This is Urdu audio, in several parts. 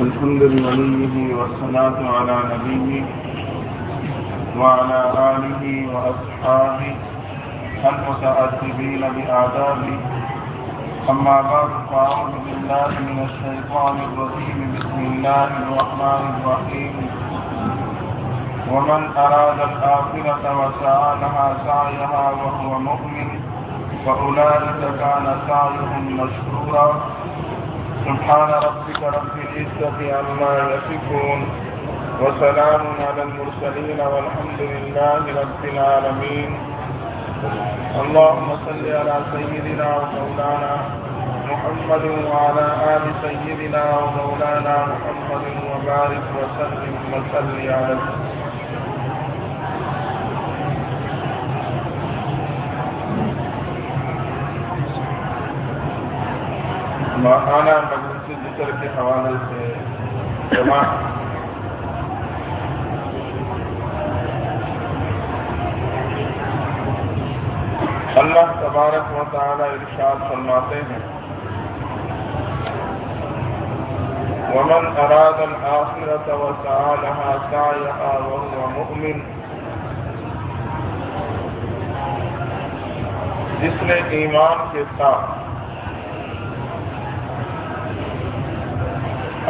الحمد لله والصلاة على نبيه وعلى آله وأصحابه المتأدبين بآدابه. أما بعد فأعوذ بالله من الشيطان الرجيم. بسم الله الرحمن الرحيم. ومن أراد الآخرة وسعى لها سعيها وهو مؤمن فأولئك كان سعيهم مشكورا. سبحان ربك رب العزة عما يصفون وسلام على المرسلين والحمد لله رب العالمين. اللهم صل على سيدنا ومولانا محمد وعلى آل سيدنا ومولانا محمد وبارك وسلم وصل على ماہانہ مجلس ذکر کے حوالے سے جماعت اللہ تبارک و تعالی ارشاد فرماتے ہیں ومن اراد الآخرة وسعى لها سعيها وهو مؤمن، جس نے ایمان کے ساتھ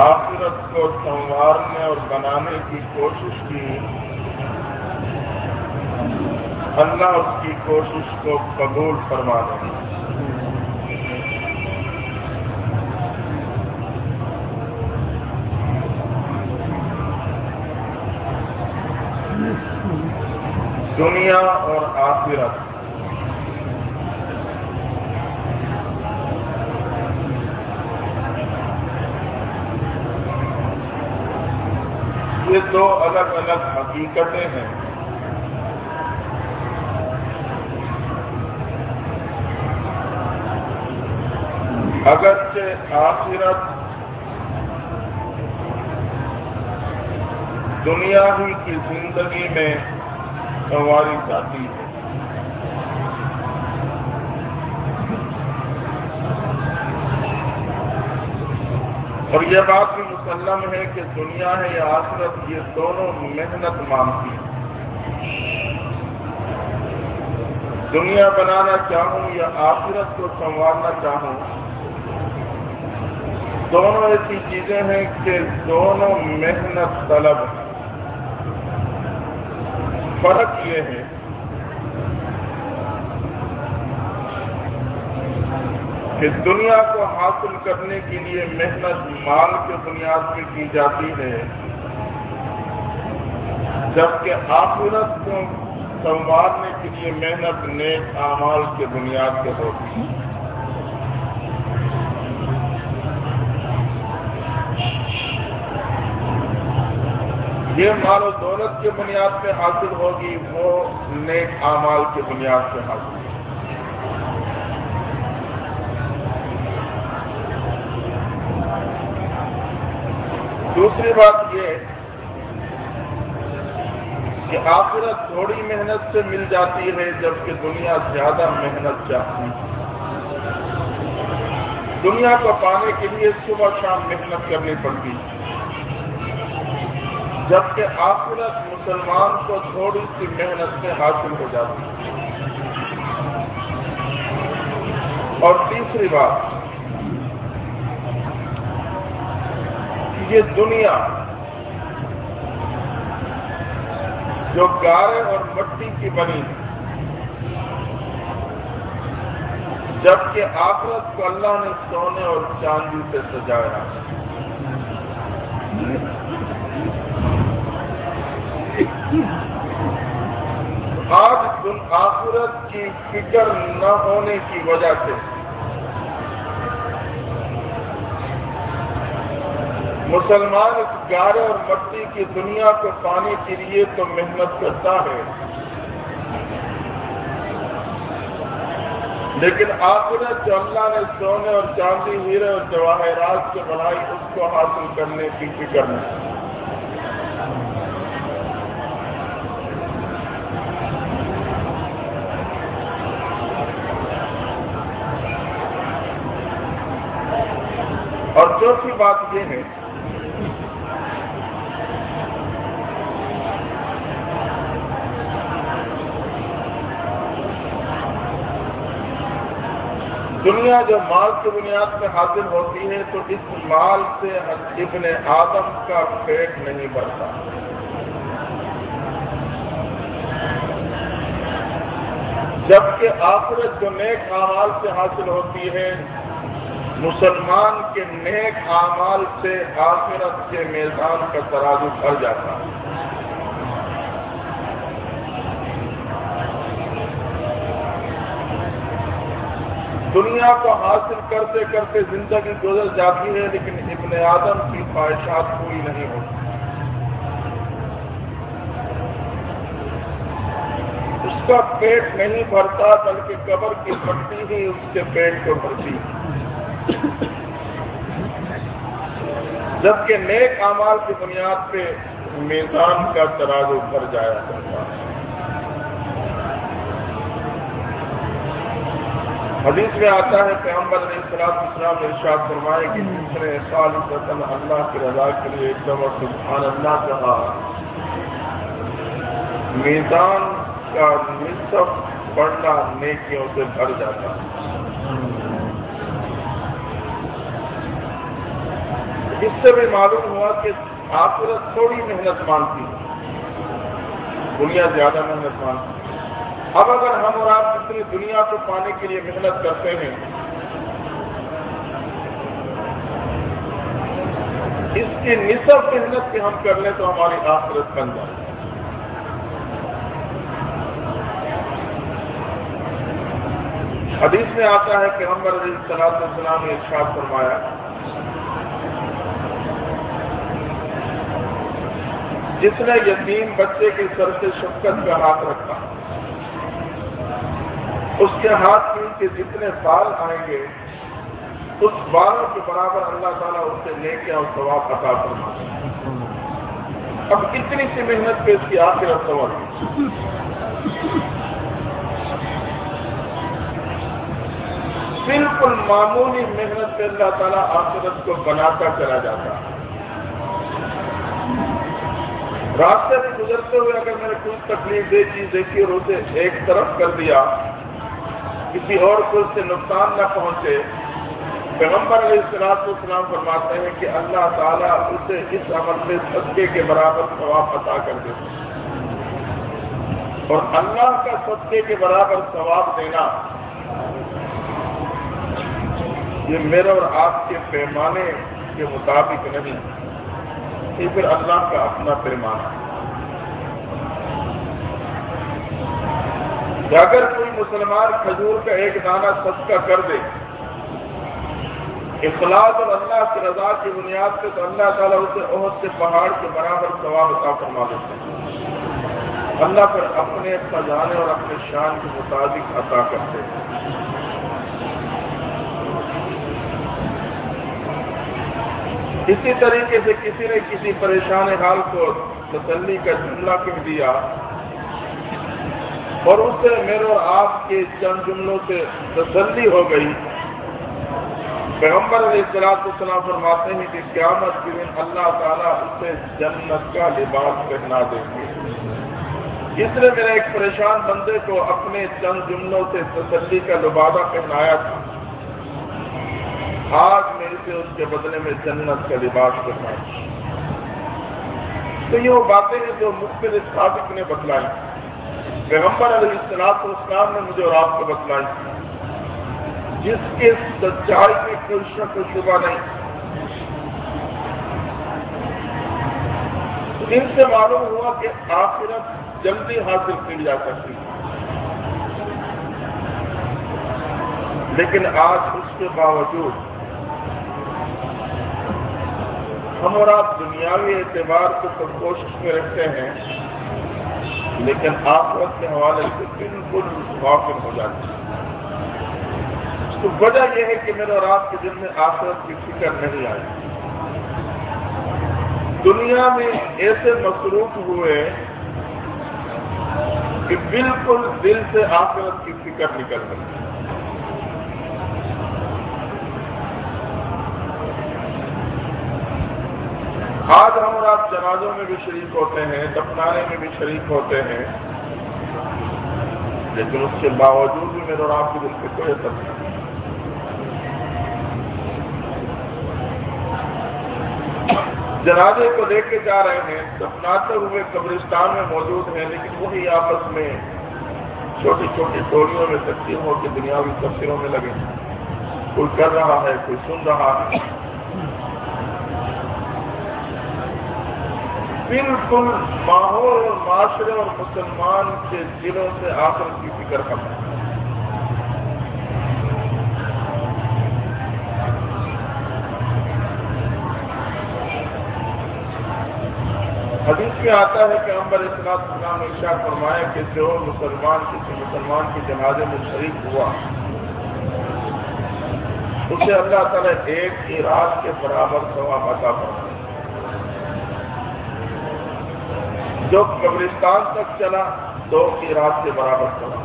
آخرت کو سنوارنے اور بنانے کی کوشش کی، اللہ اس کی کوشش کو قبول فرما لے. دنیا اور آخرت یہ دو الگ الگ حقیقتیں ہیں. اگرچہ آخرت دنیا ہی کی زندگی میں سنواری جاتی ہے، اور یہ بات بھی مسلم ہے کہ دنیا ہے یا آخرت یہ دونوں محنت مانگتی ہیں. دنیا بنانا چاہوں یا آخرت کو سنوارنا چاہوں، دونوں ایسی چیزیں ہیں کہ دونوں محنت طلب ہیں. فرق یہ ہے کہ دنیا کو حاصل کرنے کے لیے محنت مال کے بنیاد پہ کی جاتی ہے، جبکہ آخرت کو سنوارنے کے لیے محنت نیک اعمال کے بنیاد پہ ہوتی ہے. یہ مال و دولت کے بنیاد پہ حاصل ہوگی، وہ نیک اعمال کے بنیاد پہ حاصل ہوگی. دوسری بات یہ کہ آخرت تھوڑی محنت سے مل جاتی ہے، جبکہ دنیا زیادہ محنت چاہتی ہے. دنیا کو پانے کے لیے صبح شام محنت کرنی پڑتی ہے، جبکہ آخرت مسلمان کو تھوڑی سی محنت سے حاصل ہو جاتی ہے. اور تیسری بات، یہ دنیا جو گارے اور مٹی کی بنی، جبکہ آخرت کو اللہ نے سونے اور چاندی سے سجایا. آج آخرت کی فکر نہ ہونے کی وجہ سے مسلمان اس گارے اور مٹی کی دنیا کو پانے کے لیے تو محنت کرتا ہے، لیکن آخرت جو اللہ نے سونے اور چاندی، ہیرے اور جواہرات سے بنائی، اس کو حاصل کرنے کی فکر نہیں. اور چوتھی بات یہ ہے دنیا جو مال کی بنیاد پہ حاصل ہوتی ہے تو اس مال سے ابن آدم کا پیٹ نہیں بھرتا. جبکہ آخرت جو نیک اعمال سے حاصل ہوتی ہے، مسلمان کے نیک اعمال سے آخرت کے میزان کا ترازو بھر جاتا ہے. دنیا کو حاصل کرتے کرتے زندگی گزر جاتی ہے، لیکن ابن آدم کی خواہشات پوری نہیں ہوتی. اس کا پیٹ نہیں بھرتا، بلکہ قبر کی مٹی ہی اس کے پیٹ کو بھرتی ہے. جبکہ نیک اعمال کی بنیاد پہ میزان کا ترازو بھر جایا کرتا ہے. حدیث میں آتا ہے پیغمبر علیہ السلام نے ارشاد فرمائے کہ جس نے خالصتاً اللہ کی رضا کے لیے ایک دفعہ سبحان اللہ کہا، میزان کا نصف پڑھنا نیکیوں سے بھر جاتا ہے. اس سے بھی معلوم ہوا کہ آخرت تھوڑی محنت مانگتی ہے، دنیا زیادہ محنت مانگتی ہے. اب اگر ہم اور آپ جتنی دنیا کو پانے کے لیے محنت کرتے ہیں، اس کی نصف محنت بھی ہم کر لیں تو ہماری آخرت بن جائے. حدیث میں آتا ہے کہ پیغمبر علیہ السلام نے ارشاد فرمایا، جس نے یتیم بچے کے سر سے شفقت کا ہاتھ رکھا، اس کے ہاتھ میں کے جتنے بال آئیں گے اس بالوں کے برابر اللہ تعالیٰ اس سے نیکیاں اور ثواب عطا فرمائے. اب اتنی سی محنت پہ اس کی آخرت سوال. بالکل معمولی محنت پہ اللہ تعالیٰ آخرت کو بناتا چلا جاتا ہے. راستے میں گزرتے ہوئے اگر میں نے کوئی تکلیف دہ چیز دیکھی اور اسے ایک طرف کر دیا، کسی اور کو اس سے نقصان نہ پہنچے، پیغمبر علیہ السلام فرماتے ہیں کہ اللہ تعالیٰ اسے اس عمل میں صدقے کے برابر ثواب عطا کر دیتے ہیں. اور اللہ کا صدقے کے برابر ثواب دینا یہ میرے اور آپ کے پیمانے کے مطابق نہیں، یہ پھر اللہ کا اپنا پیمانہ ہے. کہ اگر کوئی مسلمان کھجور کا ایک دانہ صدقہ کر دے اخلاص اور اللہ کی رضا کی بنیاد پہ، تو اللہ تعالیٰ اسے احد کے پہاڑ کے برابر ثواب عطا فرما دیتے ہیں. اللہ پر اپنے خزانے اور اپنے شان کے مطابق عطا کرتے ہیں. اسی طریقے سے کسی نے کسی پریشان حال کو تسلی کا جملہ کہہ دیا اور اس سے میرے اور آپ کے چند جملوں سے تسلی ہو گئی، پیغمبر علیہ السلام فرماتے ہیں کہ قیامت کے دن اللہ تعالیٰ اسے جنت کا لباس پہنا دیں گے. اس نے میرے ایک پریشان بندے کو اپنے چند جملوں سے تسلی کا لبادہ پہنایا تھا، آج میں اسے اس کے بدلے میں جنت کا لباس پہنایا. تو یہ وہ باتیں ہیں جو مختلف صادق نے بتلائی، پیغمبر علیہ السلام نے مجھے اور آپ کو بتلائی، جس کے سچائی میں کوئی شک و شبہ نہیں. ان سے معلوم ہوا کہ آخرت جلدی حاصل کی جا سکتی ہے، لیکن آج اس کے باوجود ہم اور آپ دنیاوی اعتبار کو تو کوشش میں رکھتے ہیں، لیکن آخرت کے حوالے سے بالکل غافل ہو جاتے ہیں. تو وجہ یہ ہے کہ میرے اور آپ کے دل میں آخرت کی فکر نہیں آئی. دنیا میں ایسے مصروف ہوئے کہ بالکل دل سے آخرت کی فکر نکل گئی. آج ہم اور آپ جنازوں میں بھی شریک ہوتے ہیں، دفنانے میں بھی شریک ہوتے ہیں، لیکن اس کے باوجود بھی میرے اور آپ کے دل پہ کوئی اثر نہیں. جنازے کو لے کے جا رہے ہیں، دفناتے ہوئے قبرستان میں موجود ہیں، لیکن وہی آپس میں چھوٹی چھوٹی ٹولیوں میں تقسیم ہو کے دنیاوی تبصروں میں لگے، کوئی کر رہا ہے، کوئی سن رہا ہے۔ بالکل ماحول اور معاشرے اور مسلمان کے دلوں سے آخرت کی فکر ختم ہے۔ حدیث میں آتا ہے کہ پیغمبر اسلام نے ارشاد فرمایا کہ جو مسلمان کسی مسلمان کے جنازے میں شریک ہوا، اسے اللہ تعالیٰ ایک کی رات کے برابر ثواب عطا فرمائے۔ جو قبرستان تک چلا 2 کی رات کے برابر ثواب،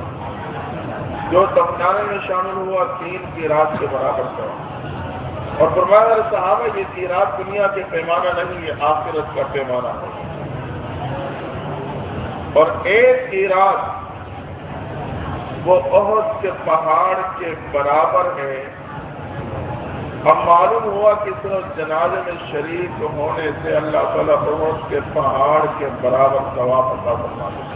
جو دفنانے میں شامل ہوا 3 کی رات کے برابر ثواب۔ اور فرمایا صحابہ یہ قیراط دنیا کے پیمانہ نہیں، یہ آخرت کا پیمانہ ہے، اور 1 قیراط وہ احد کے پہاڑ کے برابر ہے۔ اب معلوم ہوا کہ صرف جنازے میں شریک ہونے سے اللہ تعالیٰ احد کے پہاڑ کے برابر ثواب عطا فرماتے ہیں۔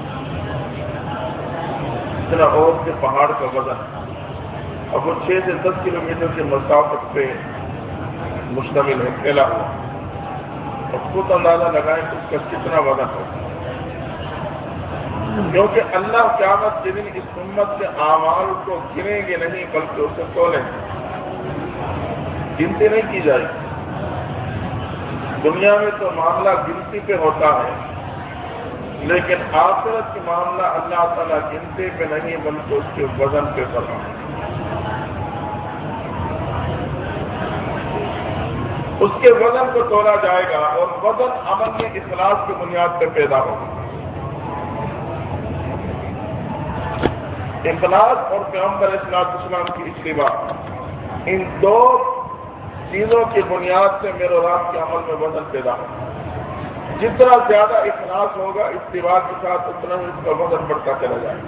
اتنا احد کے پہاڑ کا وزن، اب وہ 6 سے 10 کلومیٹر کی مسافت پہ مشتمل ہے، پھیلا ہوا، اور خود اندازہ لگائیں کہ اس کا کتنا وزن ہوگا، کیونکہ اللہ قیامت کے دن اس امت کے اعمال کو گنیں گے نہیں بلکہ اسے تولیں گے، گنتی نہیں کی جائے گی۔ دنیا میں تو معاملہ گنتی پہ ہوتا ہے، لیکن آخرت کے معاملہ اللہ تعالیٰ گنتی پہ نہیں بلکہ اس کے وزن پہ کرنا ہے۔ اس کے وزن کو تولا جائے گا، اور وزن عمل میں اخلاص کی بنیاد پہ پیدا ہوگا۔ اخلاص اور پیغمبر اسلام کی اتباع، ان 2 چیزوں کی بنیاد سے میرے اور آپ کے عمل میں وزن پیدا ہوگا۔ جتنا زیادہ اخلاص ہوگا اتباع کے ساتھ، اتنا ہی اس کا وزن بڑھتا چلا جائے گا۔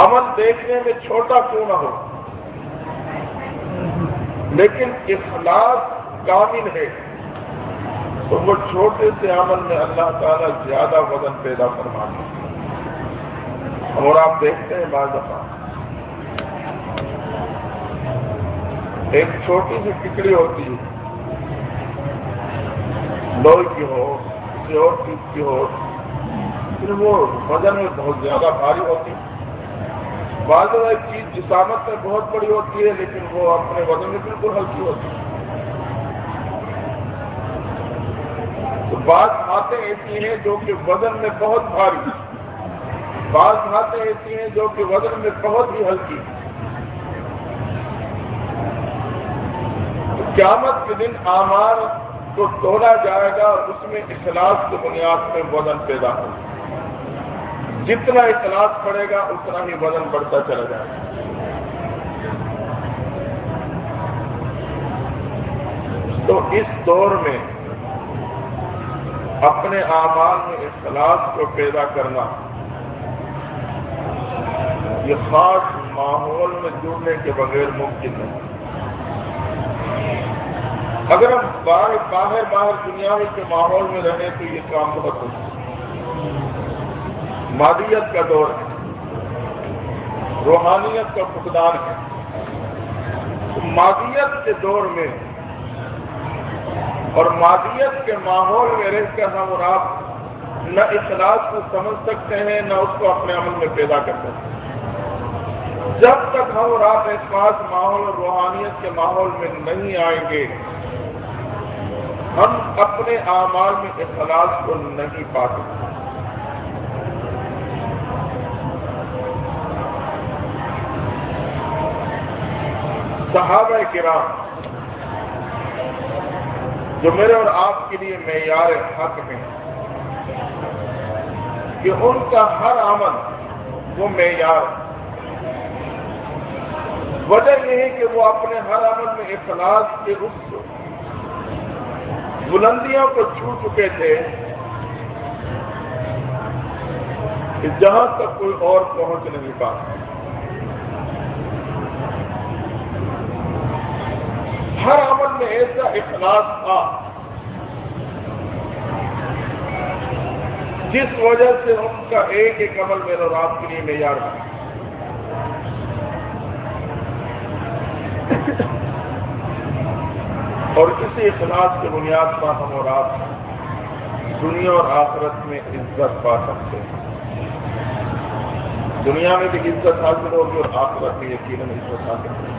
عمل دیکھنے میں چھوٹا کیوں نہ ہو، لیکن اخلاص کامل ہے تو وہ چھوٹے سے عمل میں اللہ تعالیٰ زیادہ وزن پیدا فرماتے ہیں۔ اور آپ دیکھتے ہیں بعض دفعہ ایک چھوٹی سی ٹکڑی ہوتی ہے، لوہے کی ہو، کسی اور چیز کی ہو، پھر وہ وزن میں بہت زیادہ بھاری ہوتی ہے۔ بعض دفعہ ایک چیز جسامت میں بہت بڑی ہوتی ہے لیکن وہ اپنے وزن میں بالکل ہلکی ہوتی ہے۔ تو بعض باتیں ایسی ہیں جو کہ وزن میں بہت بھاری، بعض باتیں ایسی ہیں جو کہ وزن میں بہت ہی ہلکی۔ تو قیامت کے دن اعمال کو تولا جائے گا اور اس میں اخلاص کی بنیاد پہ وزن پیدا ہوگا۔ جتنا اخلاص بڑھے گا اتنا ہی وزن بڑھتا چلا جائے گا۔ تو اس دور میں اپنے اعمال میں اخلاص کو پیدا کرنا، یہ خاص ماحول میں جڑنے کے بغیر ممکن نہیں۔ اگر ہم باہر دنیاوی کے ماحول میں رہیں تو یہ کام بہت ہوتا ہے۔ مادیت کا دور ہے، روحانیت کا فقدان ہے۔ مادیت کے دور میں اور مادیت کے ماحول میں رہ کر ہم اور آپ نہ اخلاص کو سمجھ سکتے ہیں نہ اس کو اپنے عمل میں پیدا کر سکتے ہیں۔ جب تک ہم اور آپ اس خاص ماحول اور روحانیت کے ماحول میں نہیں آئیں گے، ہم اپنے اعمال میں اخلاص کو نہیں پا سکتے۔ صحابہ کرام جو میرے اور آپ کے لیے معیار حق ہیں کہ ان کا ہر عمل وہ معیار، وجہ یہ ہے کہ وہ اپنے ہر عمل میں اخلاص کے اس بلندیوں کو چھو چکے تھے کہ جہاں تک کوئی اور پہنچ نہیں پاتا۔ ہر عمل میں ایسا اخلاص تھا جس وجہ سے ان کا ایک ایک عمل میرے رات کے لیے معیار بنا. اور اسی اخلاص کی بنیاد پر ہم اور آپ دنیا اور آخرت میں عزت پا سکتے ہیں. دنیا میں بھی عزت حاصل ہوگی اور آخرت میں یقیناً عزت حاصل ہوگی.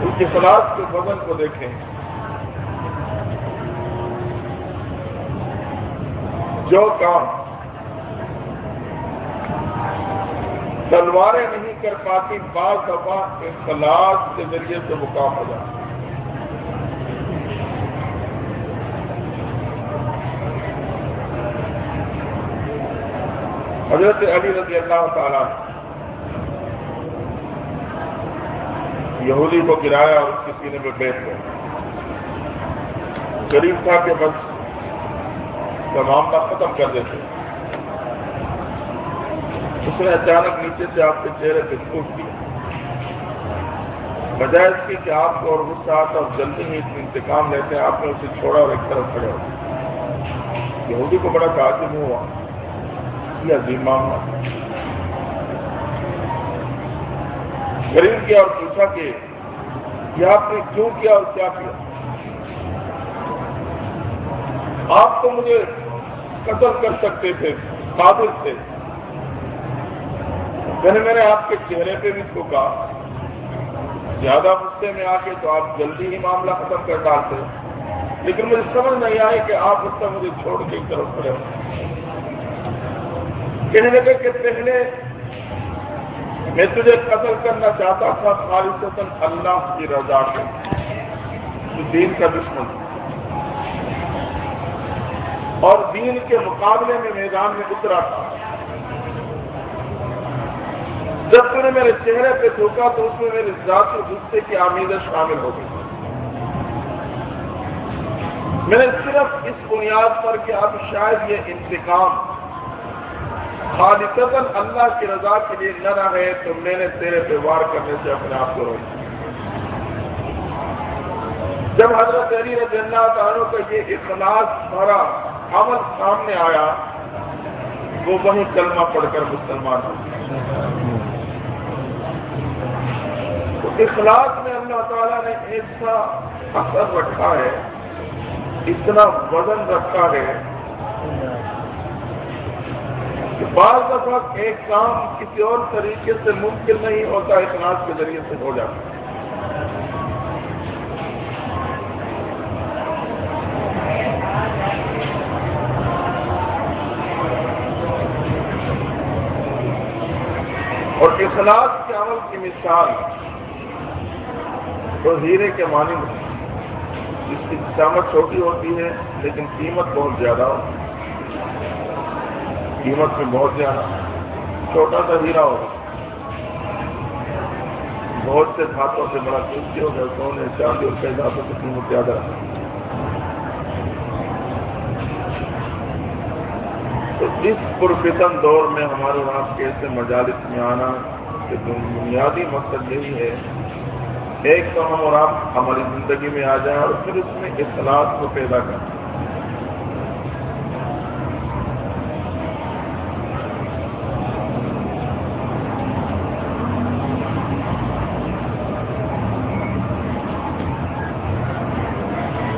اس اخلاص کے وزن کو دیکھیں. جو کام تلواریں نہیں کر پاتی بعض دفعہ اخلاص کے ذریعے سے وہ کام ہو جاتا. حضرت علی رضی اللہ تعالیٰ یہودی کو گرایا اور اس کے سینے میں بیٹھ گئے. غریب تھا کہ بس معاملہ ختم کر دیتے. اس نے اچانک نیچے سے آپ کے چہرے پہ تھوک دیا. بجائے اس کی کہ آپ کو اور غصہ آتا اور جلدی ہی انتقام لیتے ہیں، آپ نے اسے چھوڑا اور ایک طرف کھڑے ہو. یہودی کو بڑا تعجب ہوا. یہ عظیم معاملہ. غریب کیا اور پوچھا کہ یہ آپ نے کیوں کیا اور کیا کیا؟ آپ تو مجھے قتل کر سکتے تھے، قابل تھے. میں نے آپ کے چہرے پہ بھی اس کو کہا. زیادہ غصے میں آ کے تو آپ جلدی ہی معاملہ ختم کر ڈالتے، لیکن مجھے سمجھ نہیں آئی کہ آپ اس کا مجھے چھوڑ کے ایک طرف کھڑے ہو. کہنے لگے کہ پہلے میں تجھے قتل کرنا چاہتا تھا خالصتاً اللہ کی رضا سے، تو دین کا دشمن تھا، اور دین کے مقابلے میں میدان میں اترا تھا. جب تو نے میرے چہرے پہ تھوکا تو اس میں میرے ذاتی غصے کی آمیزش شامل ہو گئی. میں نے صرف اس بنیاد پر کہ اب شاید یہ انتقام خالصتاً اللہ کی رضا کے لیے نہ رہے تو میں نے تیرے پہ وار کرنے سے اپنے آپ کو روکا. جب حضرت علی رضی اللہ تعالیٰ کا یہ اخلاص بھرا عمل سامنے آیا، وہ وہی کلمہ پڑھ کر مسلمان ہو. اخلاص میں اللہ تعالیٰ نے ایسا اثر رکھا ہے، اتنا وزن رکھا ہے کہ بعض دفعہ ایک کام کسی اور طریقے سے ممکن نہیں ہوتا، اخلاص کے ذریعے سے ہو جاتا ہے. اور اخلاص کے عمل کی مثال تو ہیرے کے مانند ہے، جس کی قیمت چھوٹی ہوتی ہے لیکن قیمت بہت زیادہ ہوتی ہے. قیمت میں بہت زیادہ. چھوٹا سا ہیرا ہوگا بہت سے دھاتوں سے بڑا قیمتی ہوگا، سونے چاندی اور کئی دھاتوں کی قیمت زیادہ ہے. تو اس پرفتن دور میں ہمارے وہاں کیسے مجالس میں آنا کہ بنیادی مقصد یہی ہے، ایک تو ہم اور آپ ہماری زندگی میں آ جائیں اور پھر اس میں اخلاص کو پیدا کریں.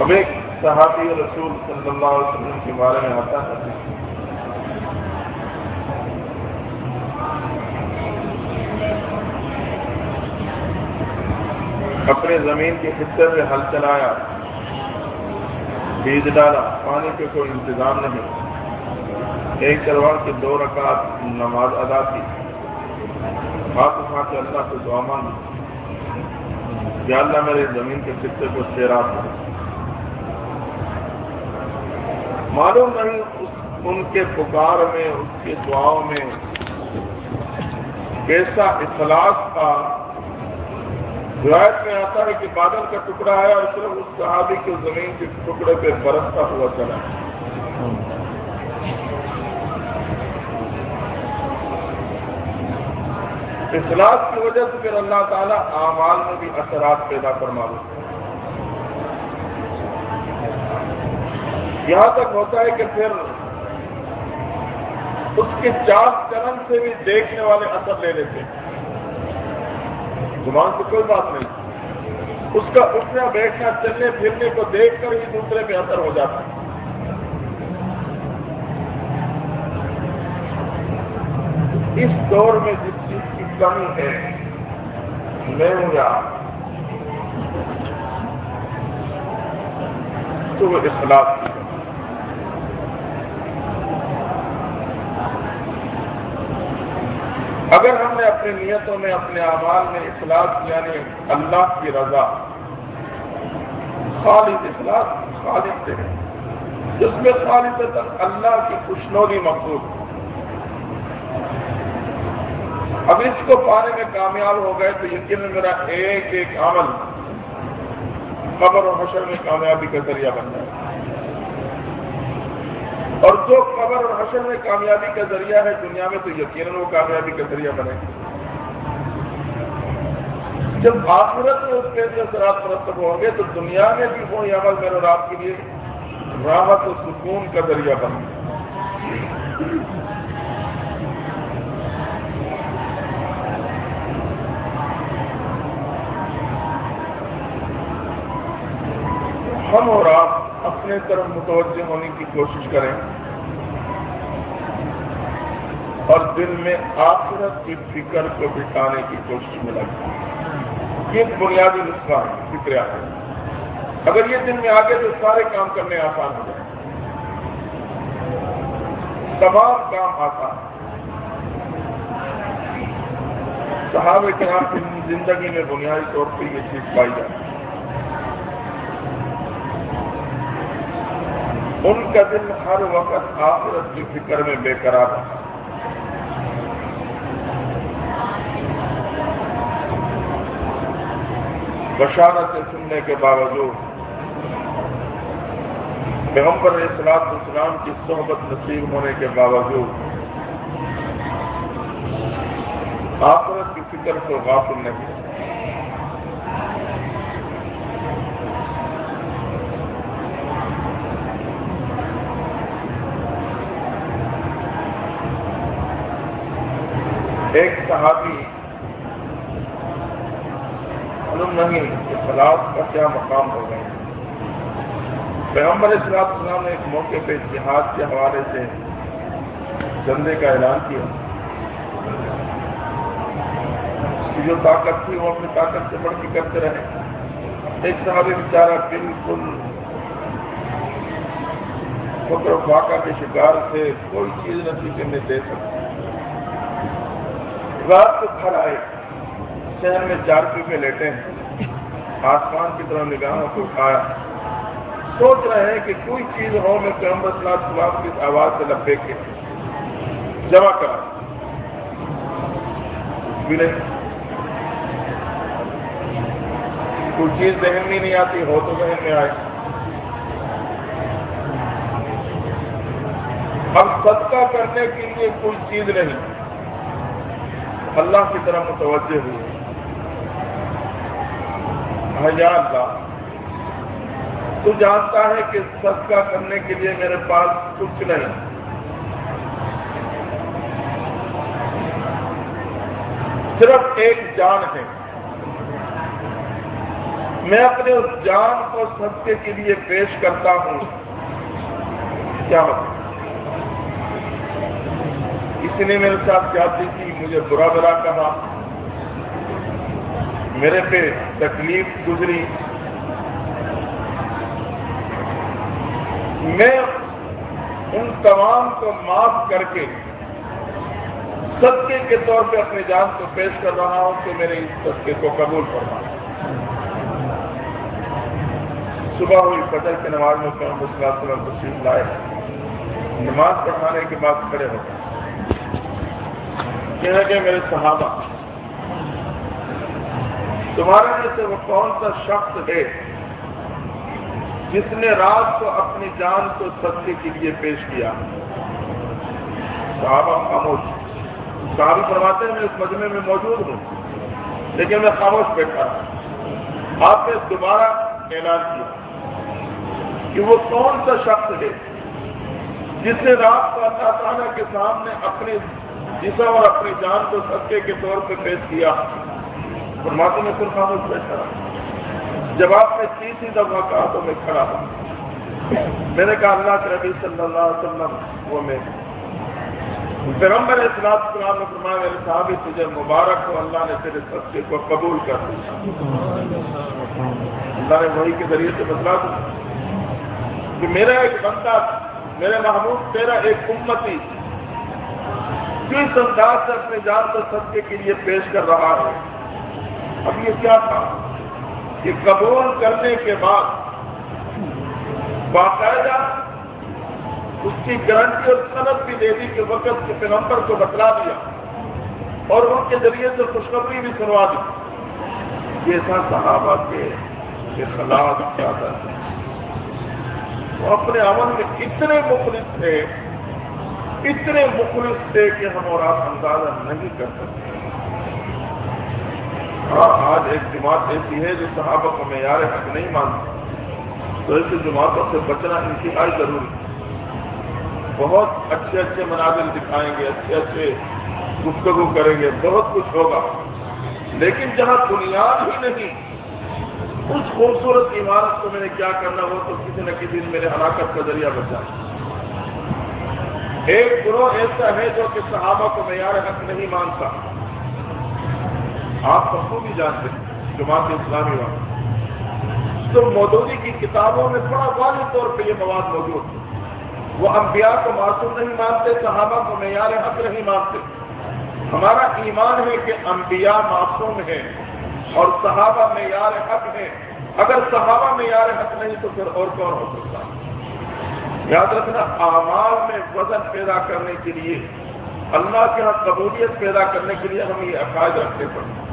اب ایک صحابی رسول صلی اللہ علیہ وسلم کے بارے میں آتا ہے، اپنے زمین کے حصے میں ہل چلایا، بیج ڈالا، پانی پہ کوئی انتظام نہیں، ایک تلوار کی 2 رکعت نماز ادا کی، ہاتھ اٹھا کے اللہ سے دعا مانگی، یا اللہ میرے زمین کے حصے کو سیراب کرو. معلوم نہیں ان کے پکار میں، اس کی دعاؤں میں کیسا اخلاص تھا. روایت میں آتا ہے کہ بادل کا ٹکڑا آیا اور صرف اس صحابی کے زمین کے ٹکڑے پہ برستا ہوا چلا. اخلاص کی وجہ سے پھر اللہ تعالیٰ اعمال میں بھی اثرات پیدا فرما دیتے ہیں۔ یہاں تک ہوتا ہے کہ پھر اس کے چال چلن سے بھی دیکھنے والے اثر لے لیتے ہیں۔ زبان سے کوئی بات نہیں، اس کا اٹھنا بیٹھنا چلنے پھرنے کو دیکھ کر ہی دوسرے پہ اثر ہو جاتا ہے۔ اس دور میں جس چیز کی کمی ہے میں ہوں یا تو وہ اخلاص کی کمی۔ اگر ہم نے اپنی نیتوں میں اپنے اعمال میں اخلاص یعنی اللہ کی رضا، خالص اخلاص خالص سے ہے جس میں خالص اللہ کی خوشنودی مقصود۔ اب اس کو پانے میں کامیاب ہو گئے تو یقیناً میرا ایک ایک عمل قبر و حشر میں کامیابی کا ذریعہ بن جائے، اور جو قبر اور حشر میں کامیابی کا ذریعہ ہے دنیا میں تو یقیناً وہ کامیابی کا ذریعہ بنے گا۔ جب آخرت میں اس کے اثرات مرتب ہوں گے تو دنیا میں بھی وہی عمل میرے اور آپ کے لیے راحت و سکون کا ذریعہ بنے گا۔ ہم اور آپ اپنے طرف متوجہ ہونے کی کوشش کریں اور دل میں آخرت کی فکر کو بٹھانے کی کوشش میں لگیں۔ یہ بنیادی نسخہ ہے فکر آخرت۔ اگر یہ دل میں آ گئے تو سارے کام کرنے آسان ہو جائیں، تمام کام آسان۔ صحابہ کرام کی زندگی میں بنیادی طور پر یہ چیز پائی جاتی ہے۔ ان کا دل ہر وقت آخرت کی فکر میں بے قرار ہے۔ بشارتیں سننے کے باوجود، پیغمبر علیہ الصلوۃ والسلام کی صحبت نصیب ہونے کے باوجود آخرت کی فکر کو غافل نہیں۔ ایک صحابی معلوم نہیں اخلاص کا کیا مقام ہو گئے، پیغمبر علیہ الصلوۃ والسلام نے ایک موقع پہ جہاد کے حوالے سے جنگے کا اعلان کیا۔ اس کی جو طاقت تھی وہ اپنی طاقت سے بڑھ کے کرتے رہے۔ ایک صحابی بیچارہ بالکل فقر و فاقہ کے شکار سے کوئی چیز نتیجے میں دے سکتے، رات کو گھر آئے، شہر میں چارپائی پہ لیٹے ہیں، آسمان کی طرف نگاہوں کو اٹھایا، سوچ رہے ہیں کہ کوئی چیز ہو میں پیغمبر صلی اللہ علیہ وسلم کی آواز سے لبیک کے جمع کرا ملے، کوئی چیز ذہن میں نہیں آتی، ہو تو ذہن میں آئے۔ اب صدقہ کرنے کے لیے کوئی چیز نہیں، اللہ کی طرف متوجہ ہوئی، یا اللہ تو جانتا ہے کہ صدقہ کرنے کے لیے میرے پاس کچھ نہیں، صرف ایک جان ہے، میں اپنے اس جان کو صدقے کے لیے پیش کرتا ہوں، کیا مطلب؟ کسی نے میرے ساتھ جاتی کی، مجھے برا برا کہا، میرے پہ تکلیف گزری، میں ان تمام کو معاف کر کے صدقے کے طور پہ اپنی جان کو پیش کر رہا ہوں کہ میرے اس صدقے کو قبول فرما۔ صبح ہوئی، فجر کی نماز میں پیغمبر صلی اللہ علیہ وسلم تشریف لائے، نماز پڑھانے کے بعد کھڑے ہو گئے، کہنے کہ میرے صحابہ تمہارے میں سے وہ کون سا شخص ہے جس نے رات کو اپنی جان کو صدقے کے لیے پیش کیا؟ صحابہ خاموش۔ صحابی فرماتے ہیں میں اس مجمع میں موجود ہوں لیکن میں خاموش بیٹھا تھا۔ آپ نے دوبارہ اعلان کیا کہ وہ کون سا شخص ہے جس نے رات کو اللہ تعالیٰ کے سامنے اپنے جسم اور اپنی جان کو صدقے کے طور پہ پیش کیا۔ فرماتے میں پھر خاموش بیٹھا رہا۔ جب آپ نے تیسری دفعہ کہا تو میں کھڑا تھا۔ میں نے کہا اللہ کے نبی صلی اللہ علیہ وسلم وہ میں پیغمبر اسلام نے فرمایا میرے صحابی تجھے مبارک ہو، اللہ نے تیرے صدقے کو قبول کر دیا۔ اللہ نے وحی کے ذریعے سے بتلا دیا کہ میرا ایک بندہ، میرے محبوب تیرا ایک امتی جو اس انداز سے اپنے جان کو صدقے کے لیے پیش کر رہا ہے۔ اب یہ کیا تھا کہ قبول کرنے کے بعد باقاعدہ اس کی گارنٹی اور سند بھی دے دی کہ وقت کے پیغمبر کو بتلا دیا اور ان کے ذریعے سے خوشخبری بھی سنوا دی۔ یہ تھا صحابہ کے اخلاق زیادہ تھے، وہ اپنے عمل میں اتنے مخلص تھے کہ ہم اور آپ اندازہ نہیں کر سکتے۔ آج ایک جماعت ایسی ہے جو صحابہ کو معیار حق نہیں مانتی، تو ایسی جماعتوں سے بچنا انتہائی ضروری ہے۔ بہت اچھے مناظر دکھائیں گے، اچھے گفتگو کریں گے، بہت کچھ ہوگا، لیکن جہاں بنیاد ہی نہیں، اس خوبصورت عمارت کو میں نے کیا کرنا، وہ تو کسی نہ کسی دن میرے ہلاکت کا ذریعہ بچا۔ ایک گروہ ایسا ہے جو کہ صحابہ کو معیار حق نہیں مانتا، آپ سب کو بھی جانتے ہیں، جماعت اسلامی والے تو مودودی کی کتابوں میں بڑا واضح طور پہ یہ مواد موجود ہے۔ وہ انبیاء کو معصوم نہیں مانتے، صحابہ کو معیار حق نہیں مانتے۔ ہمارا ایمان ہے کہ انبیاء معصوم ہیں اور صحابہ معیار حق ہیں۔ اگر صحابہ معیار حق نہیں تو پھر اور کون ہو سکتا؟ یاد رکھنا، اعمال میں وزن پیدا کرنے کے لیے، اللہ کے ہاں قبولیت پیدا کرنے کے لیے ہم یہ عقائد رکھنے پڑتے ہیں۔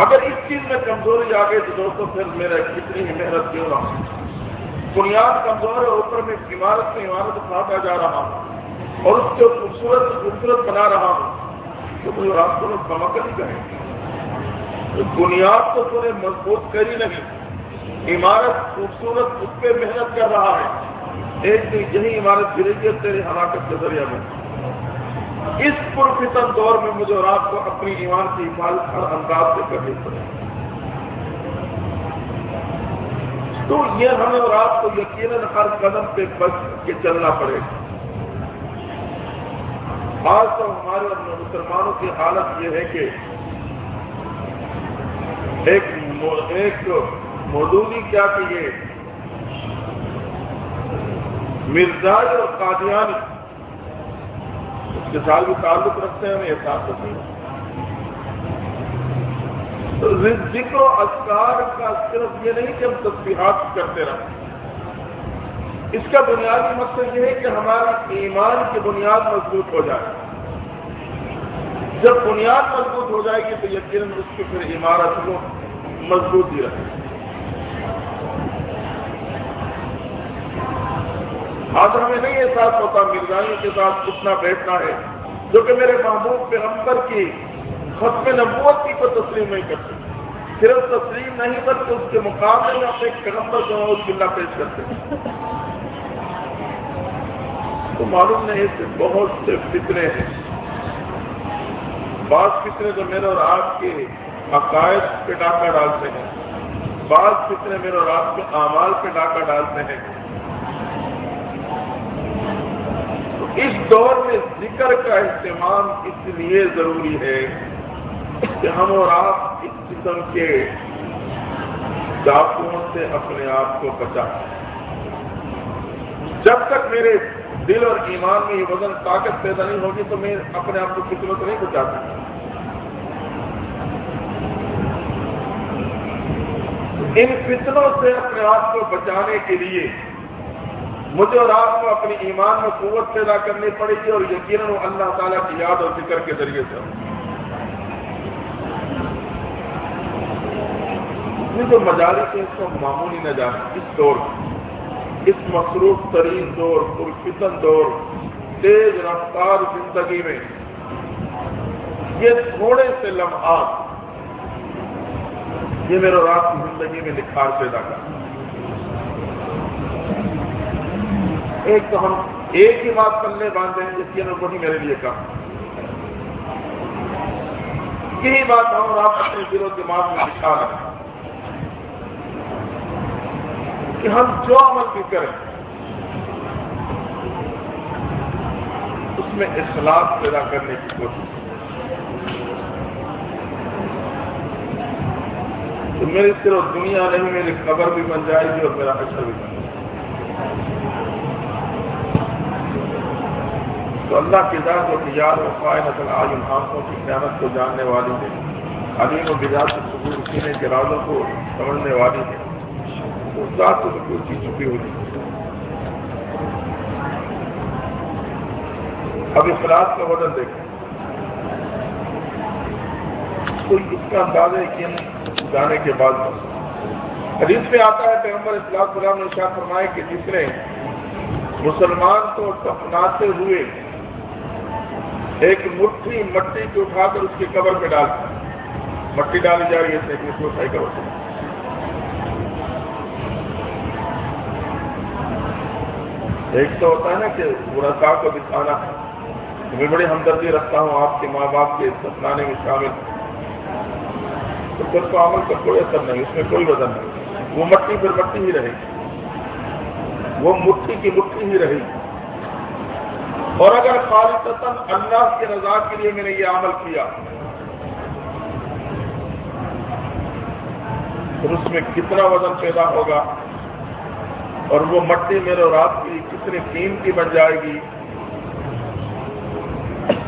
اگر اس چیز میں کمزوری آ گئی تو دوستوں پھر میرا کتنی ہی محنت کیوں نہ ہو، بنیاد کمزور ہے، اوپر میں عمارت سے عمارت اٹھاتا جا رہا ہوں اور اس کو خوبصورت بنا رہا ہوں، تو مجھے راستوں میں کمک نہیں کریں گے۔ بنیاد تو تم نے مضبوط کری نہیں، عمارت خوبصورت اس پہ محنت کر رہا ہے، ایک دن یہی عمارت گرے گی تیری ہلاکت کے ذریعہ میں۔ اس پرفتن دور میں مجھے اور آپ کو اپنی ایمان کی حفاظت ہر انداز سے کرنی پڑے، تو یہ ہمیں اور آپ کو یقیناً ہر قدم پہ بچ کے چلنا پڑے گا۔ آج تو ہمارے اور مسلمانوں کی حالت یہ ہے کہ ایک مودودی کیا کہ یہ مرزائی اور قادیانی اس کے ساتھ بھی تعلق رکھتے ہیں، ہمیں احساس نہیں۔ تو ذکر و اذکار کا صرف یہ نہیں کہ ہم تسبیحات کرتے رہیں، اس کا بنیادی مقصد یہ ہے کہ ہماری ایمان کی بنیاد مضبوط ہو جائے۔ جب بنیاد مضبوط ہو جائے گی تو یقیناً اس کی پھر عمارت کو مضبوط ہی رہے۔ آج ہمیں نہیں احساس ہوتا مرزائیوں کے ساتھ اٹھنا بیٹھنا ہے جو کہ میرے محبوب پیغمبر کی ختم نبوت کی کو تسلیم نہیں کرتے، صرف تسلیم نہیں بلکہ اس کے مقابلے میں اپنے پیغمبر کو نعوذ باللہ پیش کرتے ہیں۔ تو معلوم نہیں اس سے بہت سے فتنے ہیں، بعض فتنے تو میرے اور آپ کے عقائد پہ ڈاکہ ڈالتے ہیں، بعض فتنے میرے اور آپ کے اعمال پہ ڈاکہ ڈالتے ہیں۔ تو اس دور میں ذکر کا اہتمام اس لیے ضروری ہے کہ ہم اور آپ اس قسم کے ڈاکوؤں سے اپنے آپ کو بچائیں۔ جب تک میرے دل اور ایمان میں یہ وزن طاقت پیدا نہیں ہوگی تو میں اپنے آپ کو فتنوں سے نہیں بچا سکتا۔ ان فتنوں سے اپنے آپ کو بچانے کے لیے مجھے اور آپ کو اپنی ایمان میں قوت پیدا کرنی پڑے گی، اور یقیناً وہ اللہ تعالیٰ کی یاد اور ذکر کے ذریعے سے جو مجالس ہے اس کو معمولی نہ جانے۔ اس دور میں اس مصروف ترین دور، پرفتن دور، تیز رفتار زندگی میں یہ تھوڑے سے لمحات یہ میرے اور آپ کی زندگی میں نکھار پیدا کر۔ ایک تو ہم ایک ہی بات پلے باندھیں جس کی وہی میرے لیے کہا، یہی بات ہم اور آپ اپنے دل و دماغ میں دکھا رہے ہیں کہ ہم جو عمل بھی کریں اس میں اخلاص پیدا کرنے کی کوشش کریں۔ تو میری صرف دنیا نہیں، میری قبر بھی بن جائے گی اور میرا حشر بھی بن جائے گا۔ تو اللہ کی ذات و تجار و قائنۃ العالم آنکھوں کی قیامت کو جاننے والی ہے، علیم و بذات الصدور سینے کے رازوں کو سمجھنے والی ہے، اس ذات سے کوئی چیز چھپی ہوئی ہے۔ اب اخلاص کا وزن دیکھیں تو اس کا اندازہ یقین جانے کے بعد حدیث میں آتا ہے پیغمبر صلی اللہ علیہ وسلم نے ارشاد فرمایا کہ جس نے مسلمان کو دفناتے ہوئے ایک مٹھی مٹی کو اٹھا کر اس کی قبر پہ ڈال دیا، مٹی ڈالی جا رہی ہے اس کو اٹھائی قبر سے، ایک تو ہوتا ہے نا کہ ورثاء کو دکھانا، میں بڑی ہمدردی رکھتا ہوں آپ کے ماں باپ کے دفنانے میں شامل، تو پھر تو عمل کا کوئی اثر نہیں، اس میں کوئی وزن نہیں، وہ مٹی پھر مٹی ہی رہے گی، وہ مٹھی کی مٹھی ہی رہے گی۔ اور اگر خالصتاً اللہ کی رضا کے لیے میں نے یہ عمل کیا پھر اس میں کتنا وزن پیدا ہوگا اور وہ مٹی میرے اور آپ کی کتنی قیمتی بن جائے گی،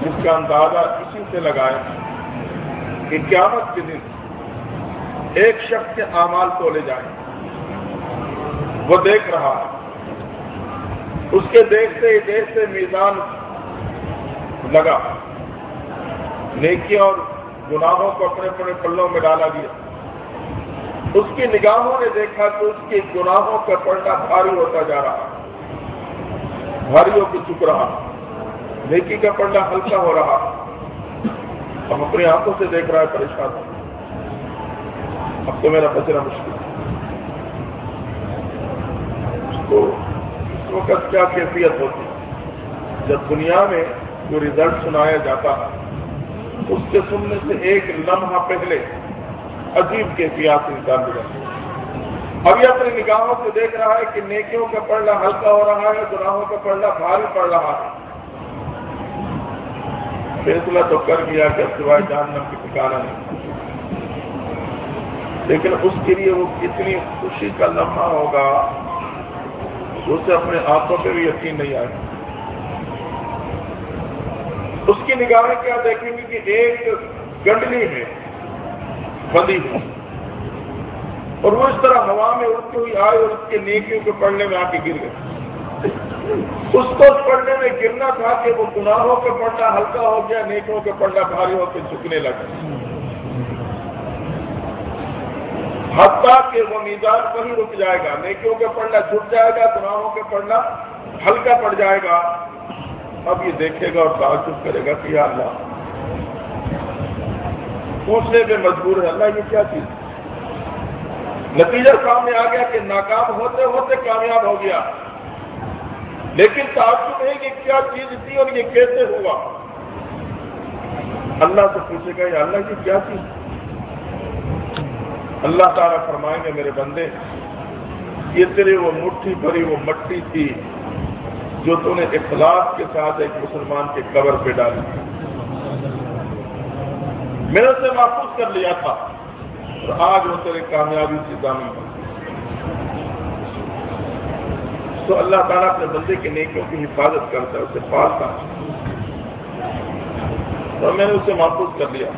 جس کا اندازہ اسی سے لگائیں کہ قیامت کے دن ایک شخص کے اعمال تولے جائیں، وہ دیکھ رہا ہے، اس کے دیکھتے ہی دیکھتے میزان لگا، نیکیوں اور گناہوں کو اپنے اپنے پلوں میں ڈالا گیا، اس کی نگاہوں نے دیکھا کہ اس کے گناہوں کا پلڑا بھاری ہوتا جا رہا، بھاری ہو کے چک رہا، نیکی کا پلڑا ہلکا ہو رہا، اب اپنی آنکھوں سے دیکھ رہا ہے پریشان، اب تو میرا بچنا مشکل ہے۔ تو اس وقت کیا کیفیت ہوتی جب دنیا میں جو رزلٹ سنایا جاتا ہے اس کے سننے سے ایک لمحہ پہلے عجیب کیفیات انسان گزرتا، اب یہ اپنی نگاہوں سے دیکھ رہا ہے کہ نیکیوں کا پلڑا ہلکا ہو رہا ہے، گناہوں کا پلڑا بھاری پڑ رہا ہے، فیصلہ تو کر دیا کہ سوائے جہنم کی ٹھکانہ نہیں، لیکن اس کے لیے وہ کتنی خوشی کا لمحہ ہوگا اسے اپنے آنکھوں پہ بھی یقین نہیں آئے۔ اس کی نگاہیں کیا دیکھیں گی کہ ایک گنڈلی میں بندی ہوئی اور وہ اس طرح ہوا میں اڑتی ہوئی آئے اور اس کے نیکیوں کے پڑھنے میں آ کے گر گئے۔ اس کو پڑھنے میں گرنا تھا کہ وہ گناہوں کا پڑھنا ہلکا ہو گیا، نیکیوں کا پڑھنا بھاری ہو کے جھکنے لگا، حتیٰ کہ وہ میزان وہی رک جائے گا، نیکیوں کا پڑھنا جھک جائے گا، گناہوں کا پڑھنا ہلکا پڑ جائے گا۔ اب یہ دیکھے گا اور تعجب کرے گا کہ یا اللہ، پوچھنے پہ مجبور ہے اللہ یہ کیا چیز؟ نتیجہ سامنے آ گیا کہ ناکام ہوتے ہوتے کامیاب ہو گیا، لیکن تعجب ہے کہ کیا چیز تھی اور یہ کیسے ہوا؟ اللہ سے پوچھے گا یا اللہ یہ کیا چیز؟ اللہ تعالیٰ فرمائیں گے میرے بندے یہ تیرے وہ مٹھی بھری وہ مٹی تھی جو تو نے اخلاص کے ساتھ ایک مسلمان کے قبر پہ ڈالی، میں نے اسے محفوظ کر لیا تھا اور آج وہ تیرے کامیابی سے ضامن بن۔ تو اللہ تعالیٰ اپنے بندے کے نیکیوں کی حفاظت کرتا ہے، اسے پالتا ہے، تو میں نے اسے محفوظ کر لیا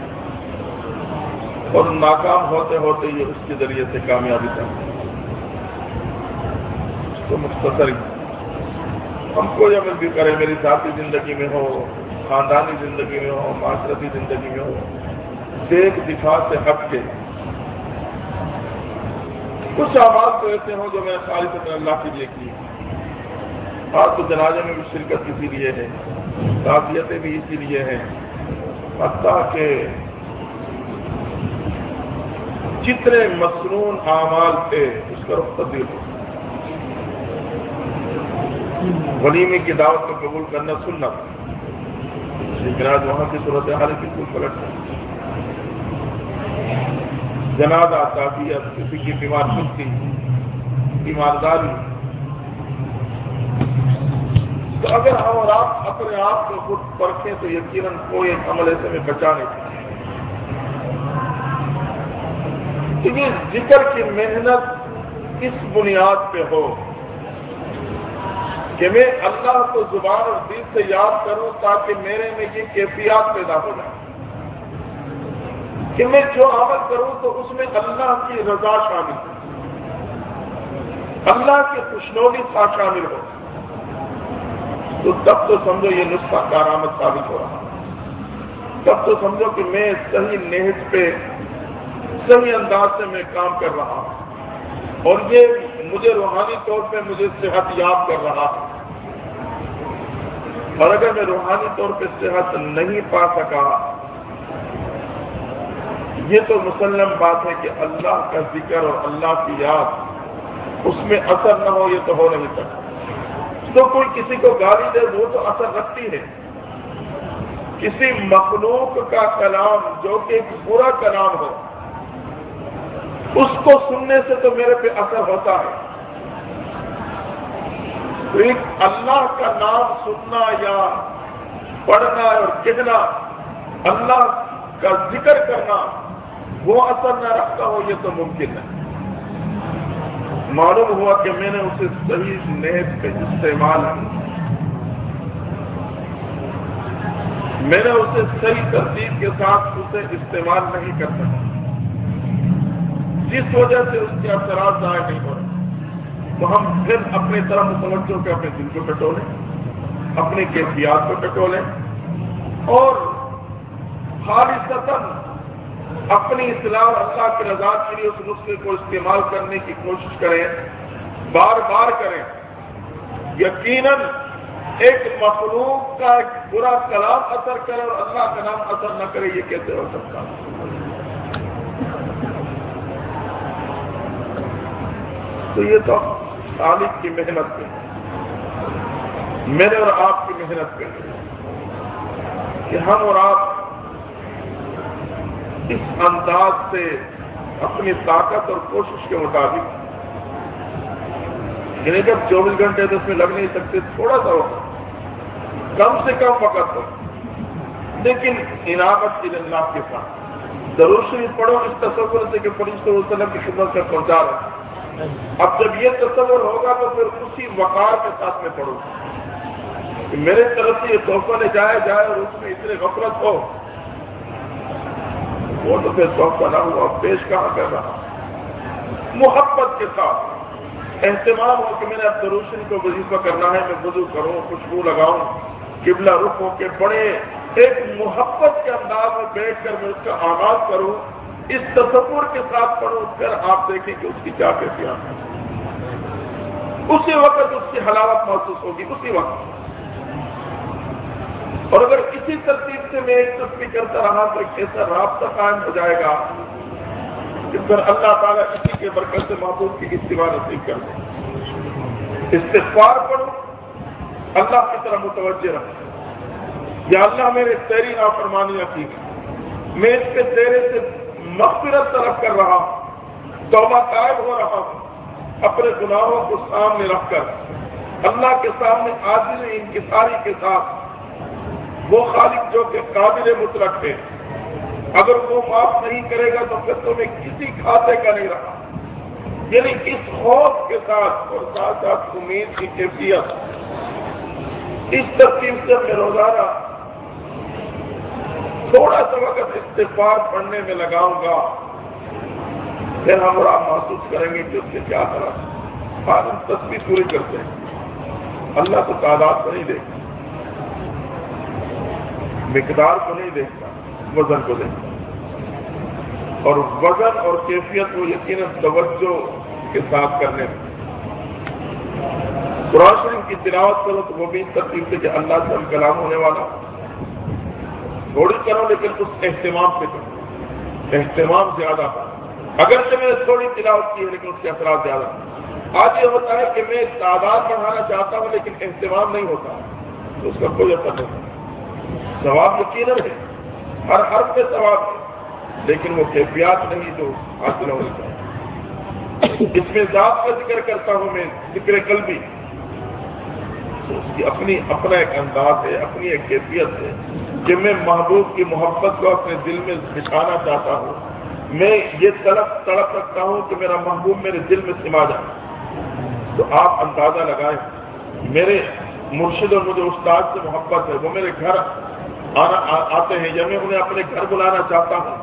اور ناکام ہوتے ہوتے یہ اس کے ذریعے سے کامیابی تک۔ تو مختصر ہی ہم کوئی عمل بھی کریں، میری ذاتی زندگی میں ہو، خاندانی زندگی میں ہو، معاشرتی زندگی میں ہو، دیکھ دکھا سے ہٹ کے کچھ اعمال تو ایسے ہوں جو میں خالص اللہ کے لیے کی، آج تو جنازے میں بھی شرکت اسی لیے ہے، تعزیتیں بھی اسی لیے ہیں، حتیٰ کہ جتنے مسنون اعمال تھے اس کا رخ تبدیل ہو۔ ولیمے کی دعوت کو قبول کرنا سنت، لیکن آج وہاں کی صورتحال بالکل پلٹ ہے۔ جنازہ، تعزیت، کسی کی بیمار پرسی، بیمارداری، تو اگر ہم اور آپ اپنے آپ کو خود پرکھیں تو یقیناً کوئی ایک عمل ایسے میں بچا نہیں سکتا۔ تو یہ ذکر کی محنت اس بنیاد پہ ہو کہ میں اللہ کو زبان اور دل سے یاد کروں تاکہ میرے میں یہ کیفیات پیدا ہو جائے کہ میں جو عمل کروں تو اس میں اللہ کی رضا شامل ہو، اللہ کی خوشنودی شامل ہو، تو تب تو سمجھو یہ نسخہ کارآمد ثابت ہو رہا، تب تو سمجھو کہ میں صحیح نہج پہ صحیح انداز سے میں کام کر رہا ہوں اور یہ مجھے روحانی طور پہ مجھے صحت یاب کر رہا ہے۔ اور اگر میں روحانی طور پہ صحت نہیں پا سکا، یہ تو مسلم بات ہے کہ اللہ کا ذکر اور اللہ کی یاد اس میں اثر نہ ہو، یہ تو ہو نہیں سکتا۔ تو کوئی کسی کو گالی دے وہ تو اثر رکھتی ہے، کسی مخلوق کا کلام جو کہ ایک برا کلام ہو اس کو سننے سے تو میرے پہ اثر ہوتا ہے۔ تو ایک اللہ کا نام سننا یا پڑھنا اور کہنا، اللہ کا ذکر کرنا، وہ اثر نہ رکھتا ہو، یہ تو ممکن ہے۔ معلوم ہوا کہ میں نے اسے صحیح نہج پہ استعمال کیا، میں نے اسے صحیح ترتیب کے ساتھ اسے استعمال نہیں کر سکا، جس وجہ سے اس کے اثرات ظاہر نہیں ہو رہے۔ تو ہم پھر اپنی طرف متوجہ کے اپنے دل کو ٹٹولیں، اپنی کیفیات کو ٹٹولیں اور خالصتاً اپنی اصلاح اور اللہ کی رضا کے لیے اس نسخے کو استعمال کرنے کی کوشش کریں، بار بار کریں۔ یقیناً ایک مخلوق کا ایک برا کلام اثر کرے اور اللہ کا نام اثر نہ کرے، یہ کیسے ہو سکتا ہے؟ تو یہ تو طالب کی محنت پہ، میرے اور آپ کی محنت پہ کہ ہم اور آپ اس انداز سے اپنی طاقت اور کوشش کے مطابق، یعنی جب 24 گھنٹے تو اس میں لگ نہیں سکتے، تھوڑا سا ہو، کم سے کم وقت ہو، لیکن انعامت اللہ کے ساتھ ضرور شریف پڑھو اس تصور سے کہ فرشتوں صلی اللہ علیہ وسلم کی خدمت سے پہنچا رہا۔ اب جب یہ تصور ہوگا تو پھر اسی وقار کے ساتھ میں پڑھو کہ میرے طرف سے یہ تحفہ لے جائے اور اس میں اتنی غفلت ہو، وہ تو پھر تحفہ نہ ہوا، پیش کہاں کر رہا۔ محبت کے ساتھ اہتمام ہو کہ میں نے اب روشنی کو وظیفہ کرنا ہے، میں وضو کروں، خوشبو لگاؤں، قبلہ رخ ہو کے پڑھے، ایک محبت کے انداز میں بیٹھ کر میں اس کا آغاز کروں، اس تصور کے ساتھ پڑھو، پھر آپ دیکھیں کہ اس کی کیا کیفیات ہے۔ اسی وقت اس کی حلاوت محسوس ہوگی، اسی وقت۔ اور اگر اسی ترتیب سے میں ایک تصویر کرتا رہا تو ایک ایسا رابطہ قائم ہو جائے گا کہ پھر اللہ تعالیٰ اسی کے برکت سے محبوب کی اتباع نصیب کر دے۔ استغفار پڑھو، اللہ کی طرف متوجہ رہو، یا اللہ میرے تیری نافرمانیاں کی، میں اس پہ تیرے سے مغفرت طلب کر رہا ہوں، توبہ طائب ہو رہا ہوں، اپنے گناہوں کو سامنے رکھ کر اللہ کے سامنے عاجز انکساری کے ساتھ، وہ خالق جو کہ قابل مطلق ہے، اگر وہ معاف نہیں کرے گا تو پھر تمہیں کسی کھاتے کا نہیں رہا۔ یعنی اس خوف کے ساتھ اور ساتھ ساتھ امید کی کیفیت، اس ترتیب سے میں روزانہ تھوڑا سا وقت استغفار پڑھنے میں لگاؤں گا، پھر ہم اور آپ محسوس کریں گے کہ اس کے کیا طرح آج ہم تصویر پوری کرتے ہیں۔ اللہ تو تعداد کو نہیں دیکھتا، مقدار کو نہیں دیکھتا، وزن کو دیکھتا، اور وزن اور کیفیت کو یقیناً توجہ کے ساتھ کرنے میں قرآن شریف کی تلاوت کرو تو وہ بھی اس ترتیب سے کہ اللہ سے ہم کلام ہونے والا، تھوڑی کرو لیکن اس اہتمام سے کرو، اہتمام زیادہ ہو۔ اگرچہ میں نے تھوڑی تلاوت کی ہے لیکن اس کے اثرات زیادہ۔ آج یہ ہوتا ہے کہ میں تعداد بڑھانا چاہتا ہوں لیکن اہتمام نہیں ہوتا، تو اس کا کوئی اثر نہیں۔ ثواب یقیناً ہے، ہر حرف میں ثواب ہے، لیکن وہ کیفیات نہیں جو حاصل ہونی چاہیے۔ اس میں ذات کا ذکر کرتا ہوں میں، ذکر قلبی، تو اس کی اپنا ایک انداز ہے، اپنی ایک کیفیت ہے کہ میں محبوب کی محبت کو اپنے دل میں بچھانا چاہتا ہوں، میں یہ تڑپ رکھتا ہوں کہ میرا محبوب میرے دل میں سما جائے۔ تو آپ اندازہ لگائیں، میرے مرشد اور مجھے استاد سے محبت ہے، وہ میرے گھر آتے ہیں یا میں انہیں اپنے گھر بلانا چاہتا ہوں،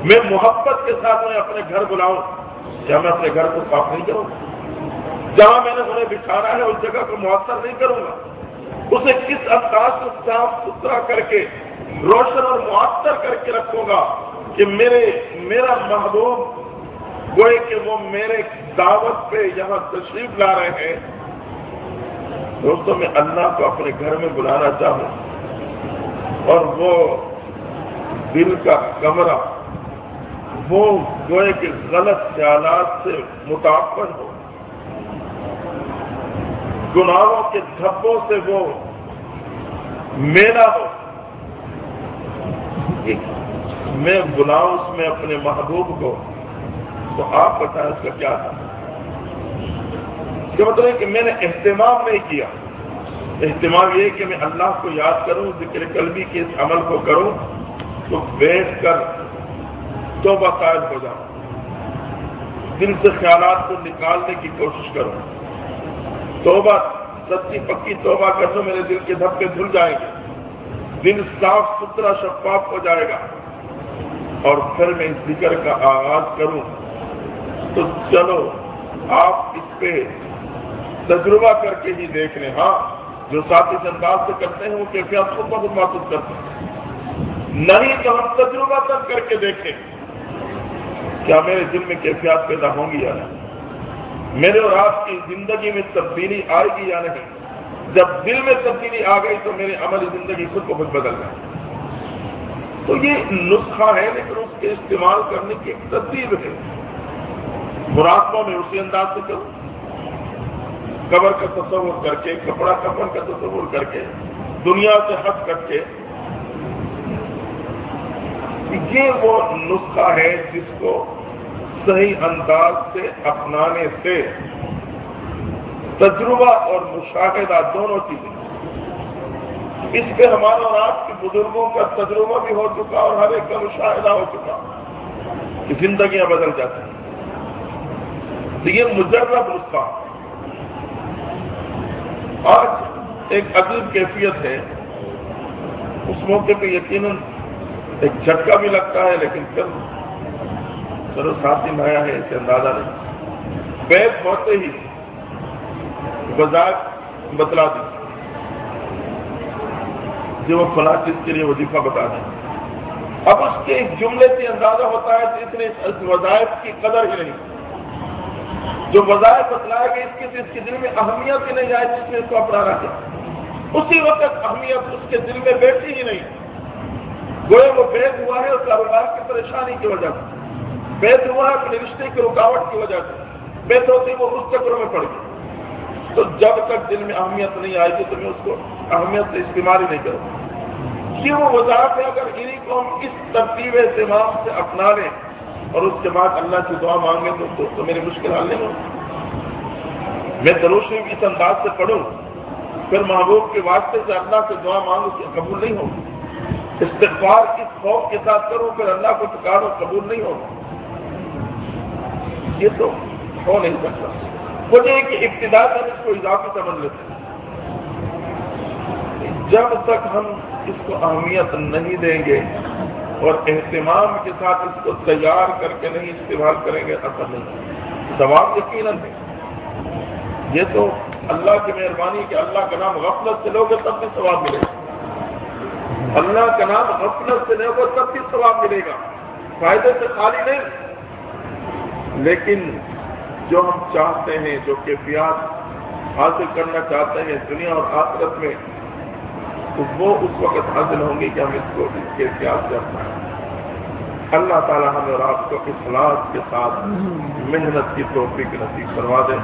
میں محبت کے ساتھ انہیں اپنے گھر بلاؤں، کیا میں اپنے گھر کو صاف نہیں کروں گا؟ جہاں میں نے انہیں بچھانا ہے اس جگہ کو معطر نہیں کروں گا، اسے کس انداز سے صاف ستھرا کر کے روشن اور معطر کر کے رکھوں گا کہ میرا محبوب گوئے کہ وہ میرے دعوت پہ یہاں تشریف لا رہے ہیں۔ دوستوں، میں اللہ کو اپنے گھر میں بلانا چاہوں اور وہ دل کا کمرہ وہ گوئے کہ غلط خیالات سے متعفر ہو، گناہوں کے دھبوں سے وہ میلا ہو، میں بلاؤں اس میں اپنے محبوب کو، تو آپ بتائیں اس کا کیا تھا؟ اس کا مطلب ہے کہ میں نے اہتمام نہیں کیا۔ اہتمام یہ کہ میں اللہ کو یاد کروں، ذکر قلبی کے اس عمل کو کروں، تو بیٹھ کر توبہ قائم ہو جاؤں، دل سے خیالات کو نکالنے کی کوشش کروں، توبہ سچی پکی توبہ کر دو، میرے دل کے دھبے دھل جائیں گے، دل صاف ستھرا شفاف ہو جائے گا، اور پھر میں اس ذکر کا آغاز کروں۔ تو چلو آپ اس پہ تجربہ کر کے ہی دیکھ لیں۔ ہاں، جو ساتھی اس انداز سے کرتے ہیں وہ کیفیات خود بخود محسوس کرتے ہیں، نہیں تو ہم تجربہ کر کے دیکھیں کیا میرے دل میں کیفیات پیدا ہوں گی یا نہیں، میرے اور آپ کی زندگی میں تبدیلی آئے گی یا نہیں۔ جب دل میں تبدیلی آ گئی تو میری عملی زندگی خود کو خود بدل گئی۔ تو یہ نسخہ ہے لیکن اس کے استعمال کرنے کی ایک ترتیب ہے۔ مراقبہ میں اسی انداز سے کروں، قبر کا تصور کر کے، کپڑا کفن کا تصور کر کے، دنیا سے ہٹ کر کے، یہ وہ نسخہ ہے جس کو صحیح انداز سے اپنانے سے تجربہ اور مشاہدہ دونوں چیزیں، اس پہ ہمارا اور آپ کے بزرگوں کا تجربہ بھی ہو چکا اور ہر ایک کا مشاہدہ ہو چکا کہ زندگیاں بدل جاتی ہیں۔ تو یہ مجرب نسخہ آج ایک عجیب کیفیت ہے، اس موقع پہ یقیناً ایک جھٹکا بھی لگتا ہے، لیکن پھر چلو ساتھ ہی آیا ہے اسے اندازہ نہیں، بیت ہوتے ہی وظائف بتلا دی جو وہ فلاں چیز کے لیے وظیفہ بتا دیں۔ اب اس کے ایک جملے سے اندازہ ہوتا ہے کہ اتنے وظائف کی قدر ہی نہیں، جو وظائف بتلایا گیا اس کے دل میں اہمیت ہی نہیں آئی جس نے اس کو اپنانا تھا، اسی وقت اہمیت اس کے دل میں بیٹھی ہی نہیں۔ گویا وہ بیت ہوا ہے اور کاروبار کی پریشانی کی وجہ سے، بیت ہوا ہے اپنے رشتے کی رکاوٹ کی وجہ سے، بیت ہوتی وہ اس چکروں میں پڑ گئی۔ تو جب تک دل میں اہمیت نہیں آئے گی تو میں اس کو اہمیت سے استعمال ہی نہیں کروں۔ یہ وہ وظائف ہے، اگر انہیں کو ہم اس ترتیب اہتمام سے اپنا لیں اور اس کے بعد اللہ سے دعا مانگے تو میری مشکل حل نہیں ہوگی۔ میں درود شریف اس انداز سے پڑھوں، پھر محبوب کے واسطے سے اللہ سے دعا مانگوں کہ قبول نہیں ہوگی، استغفار اس خوف کے ساتھ کروں پھر اللہ کو پکاروں قبول نہیں ہوگا، یہ تو ہو نہیں سکتا۔ مجھے کہ ابتدا میں اس کو اضافی سمجھ لیتے ہیں، جب تک ہم اس کو اہمیت نہیں دیں گے اور اہتمام کے ساتھ اس کو تیار کر کے نہیں استعمال کریں گے اثر نہیں۔ ثواب یقیناً ہے، یہ تو اللہ کی مہربانی کہ اللہ کا نام غفلت سے لوگے تب بھی ثواب ملے گا، اللہ کا نام غفلت سے لوگے تب بھی ثواب ملے گا، فائدے سے خالی نہیں۔ لیکن جو ہم چاہتے ہیں، جو کیفیات حاصل کرنا چاہتے ہیں دنیا اور آخرت میں، تو وہ اس وقت حاصل ہوں گی کہ ہم اس کو اس کے احتیاط سے اپنائیں۔ اللہ تعالیٰ ہمیں اور آپ کو اخلاص کے ساتھ محنت کی توفیق نصیب کروا دے۔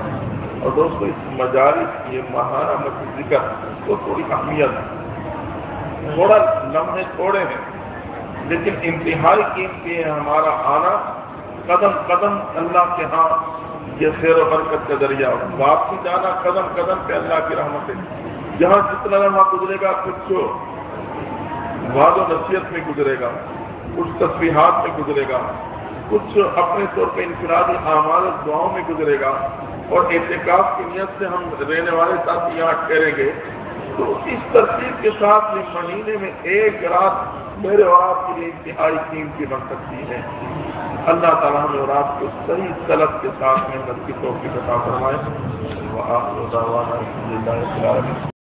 اور دوستو، اس مجالس یہ ماہانہ مجلس ذکر اس کو تھوڑی اہمیت ہے، تھوڑا لمحے تھوڑے ہیں لیکن انتہائی قیمتی ہے۔ ہمارا آنا قدم قدم اللہ کے ہاں یہ خیر و برکت کا ذریعہ، واپسی جانا قدم قدم پہ اللہ کی رحمت ہے۔ جہاں جتنا لمحہ گزرے گا کچھ وعد و نصیحت میں گزرے گا، کچھ تسبیحات میں گزرے گا، کچھ اپنے طور پہ انفرادی اعمال و دعاؤں میں گزرے گا، اور اعتکاف کی نیت سے ہم رہنے والے ساتھ یہاں ٹھہریں گے۔ تو اس ترتیب کے ساتھ اس مہینے میں ایک رات میرے اور آپ کے لیے انتہائی قیمتی بن سکتی ہے۔ اللہ تعالیٰ ہمیں اور آپ کو صحیح طلب کے ساتھ محنت کی توفیق عطا فرمائے۔ وآخر دعوانا الحمدللہ رب العالمین۔